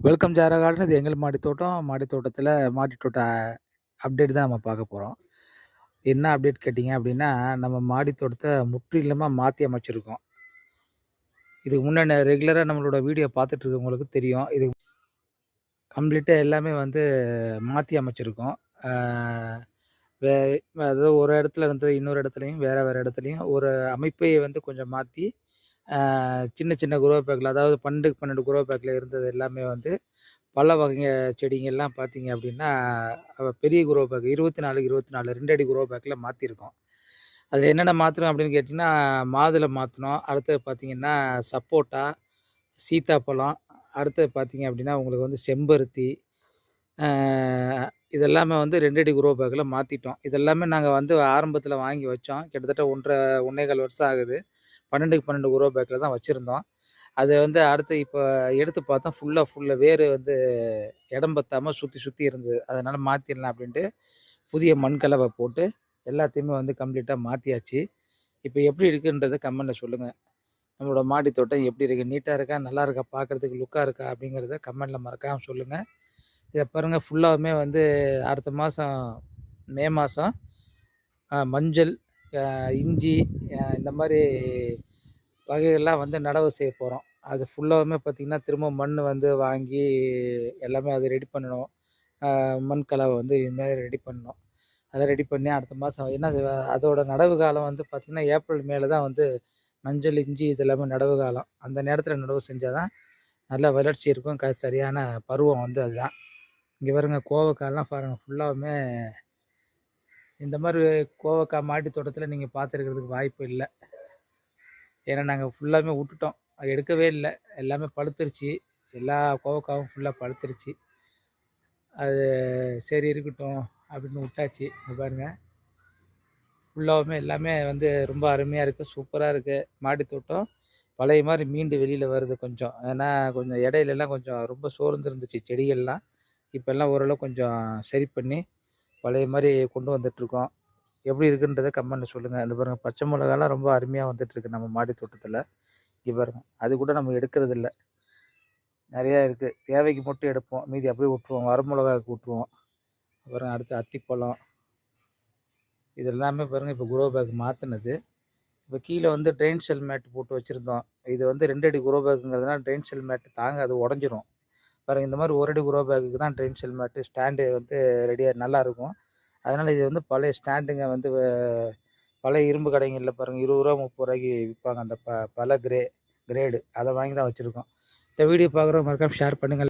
Welcome ஜாரா garden. இது எங்கள் மாடி தோட்டம். மாடி தோட்டத்தில் மாடி தோட்ட அப்டேட் தான் நம்ம பார்க்க போகிறோம். என்ன அப்டேட் கேட்டிங்க அப்படின்னா, நம்ம மாடி தோட்டத்தை முற்றிலுமாக மாற்றி அமைச்சிருக்கோம். இதுக்கு முன்னாடி ரெகுலராக நம்மளோட வீடியோ பார்த்துட்டு இருக்கவங்களுக்கு தெரியும். இது கம்ப்ளீட்டாக எல்லாமே வந்து மாற்றி அமைச்சிருக்கோம். ஆ, வே அதாவது ஒரு இடத்துல இருந்து இன்னொரு இடத்துலையும் வேறு இடத்துலையும் ஒரு அமைப்பையே வந்து கொஞ்சம் மாற்றி சின்ன சின்ன குரோ பேக்கில், அதாவது 12க்கு 12 குரோ பேக்கில் இருந்தது எல்லாமே வந்து பல வகை செடிங்கள்லாம் பார்த்தீங்க அப்படின்னா, பெரிய குரோ பேக் 24க்கு 24 2 அடி குரோ பேக்கில் மாற்றிருக்கோம். அதில் என்னென்ன மாற்றுறோம் அப்படின்னு கேட்டிங்கன்னா, மாதுளை மாற்றினோம். அடுத்தது பார்த்தீங்கன்னா சப்போட்டா, சீத்தாப்பழம், அடுத்தது பார்த்தீங்க அப்படின்னா உங்களுக்கு வந்து செம்பருத்தி, அ இதெல்லாமே வந்து 2 அடி குரோ பேக்கில் மாற்றிட்டோம். இதெல்லாமே நாங்கள் வந்து ஆரம்பத்தில் வாங்கி வச்சோம். கிட்டத்தட்ட 1 1/4 வருஷம் ஆகுது. 12க்கு 12 குரோ பேக்கில் தான் வச்சுருந்தோம். அது வந்து அடுத்து இப்போ எடுத்து பார்த்தா ஃபுல்லாக வேர் வந்து இடம் பத்தாமல் சுற்றி சுற்றி இருந்தது. அதனால் மாற்றிடலாம் அப்படின்ட்டு புதிய மண் கலவை போட்டு எல்லாத்தையுமே வந்து கம்ப்ளீட்டாக மாற்றியாச்சு. இப்போ எப்படி இருக்குன்றதை கமெண்ட்டில் சொல்லுங்கள். நம்மளோட மாடி தோட்டம் எப்படி இருக்குது, நீட்டாக இருக்கா, நல்லா இருக்கா, பார்க்குறதுக்கு லுக்காக இருக்கா அப்படிங்கிறத கமெண்ட்டில் மறக்காமல் சொல்லுங்கள். இதை பாருங்கள், ஃபுல்லாகவுமே வந்து அடுத்த மாதம் மே மாதம் மஞ்சள், இஞ்சி, இந்த மாதிரி வகைகள்லாம் வந்து நடவு செய்ய போகிறோம். அது ஃபுல்லாவுமே பார்த்திங்கன்னா திரும்ப மண் வந்து வாங்கி எல்லாமே அதை ரெடி பண்ணணும். மண் கலவை வந்து இனிமேல் ரெடி பண்ணணும். அதை ரெடி பண்ணி அடுத்த மாதம் என்ன அதோட நடவு காலம் வந்து பார்த்திங்கன்னா ஏப்ரல் மேல தான் வந்து மஞ்சள், இஞ்சி இது எல்லாமே நடவு காலம். அந்த நேரத்தில் நடவு செஞ்சால் தான் நல்ல வளர்ச்சி இருக்கும். சரியான பருவம் வந்து அதுதான். இங்கே பாருங்க, கோவக்காயெல்லாம் பாருங்கள், ஃபுல்லாவுமே இந்த மாதிரி கோவக்காய் மாடி தோட்டத்தில் நீங்கள் பார்த்துருக்கிறதுக்கு வாய்ப்பு இல்லை. ஏன்னா நாங்கள் ஃபுல்லாமே விட்டுட்டோம், எடுக்கவே இல்லை. எல்லாமே பழுத்துருச்சு. எல்லா கோவக்காவும் ஃபுல்லாக பழுத்துருச்சு. அது சரி இருக்கட்டும் அப்படின்னு விட்டாச்சு. இங்கே பாருங்கள், ஃபுல்லாகவுமே எல்லாமே வந்து ரொம்ப அருமையாக இருக்குது, சூப்பராக இருக்குது. மாடி தோட்டம் பழைய மாதிரி மீண்டு வெளியில் வருது கொஞ்சம். ஏன்னா கொஞ்சம் இடையிலலாம் கொஞ்சம் ரொம்ப சோர்ந்து இருந்துச்சு செடிகள்லாம். இப்போல்லாம் ஓரளவு கொஞ்சம் சரி பண்ணி பழைய மாதிரி கொண்டு வந்துட்ருக்கோம். எப்படி இருக்குன்றதை கமெண்ட்டில் சொல்லுங்கள். இந்த பாருங்கள், பச்சை மிளகாலாம் ரொம்ப அருமையாக வந்துட்டுருக்கு நம்ம மாடி தோட்டத்தில். இங்கே பாருங்கள், அது கூட நம்ம எடுக்கிறதில்ல. நிறையா இருக்குது. தேவைக்கு மட்டும் எடுப்போம், மீதி அப்படியே விட்ருவோம். வரமிளகாவுக்கு விட்ருவோம். அப்புறம் அடுத்து அத்திப்பழம், இது எல்லாமே பாருங்கள் இப்போ குரோ பேக் மாற்றினது. இப்போ கீழே வந்து ட்ரெயின் ஷெல் மேட் போட்டு வச்சுருந்தோம். இது வந்து 2 அடி குரோ பேக்குங்கிறதுனால ட்ரெயின் ஷெல் மேட் தாங்க, அது உடஞ்சிரும். பாருங்கள், இந்த மாதிரி 1 அடி குரோ பேக்குக்கு தான் ட்ரெயின் ஷெல் மேட்டு ஸ்டாண்டு வந்து ரெடியாக நல்லாயிருக்கும். அதனால் இது வந்து பழைய ஸ்டாண்டுங்க வந்து பழைய இரும்பு கடைங்களில் பாருங்கள் 20 ரூபா 30 ரூபாய்க்கு விற்பாங்க. அந்த பல கிரேடு அதை வாங்கி தான் வச்சுருக்கோம். இந்த வீடியோ பார்க்குறவங்க மறக்காம ஷேர் பண்ணுங்கள்.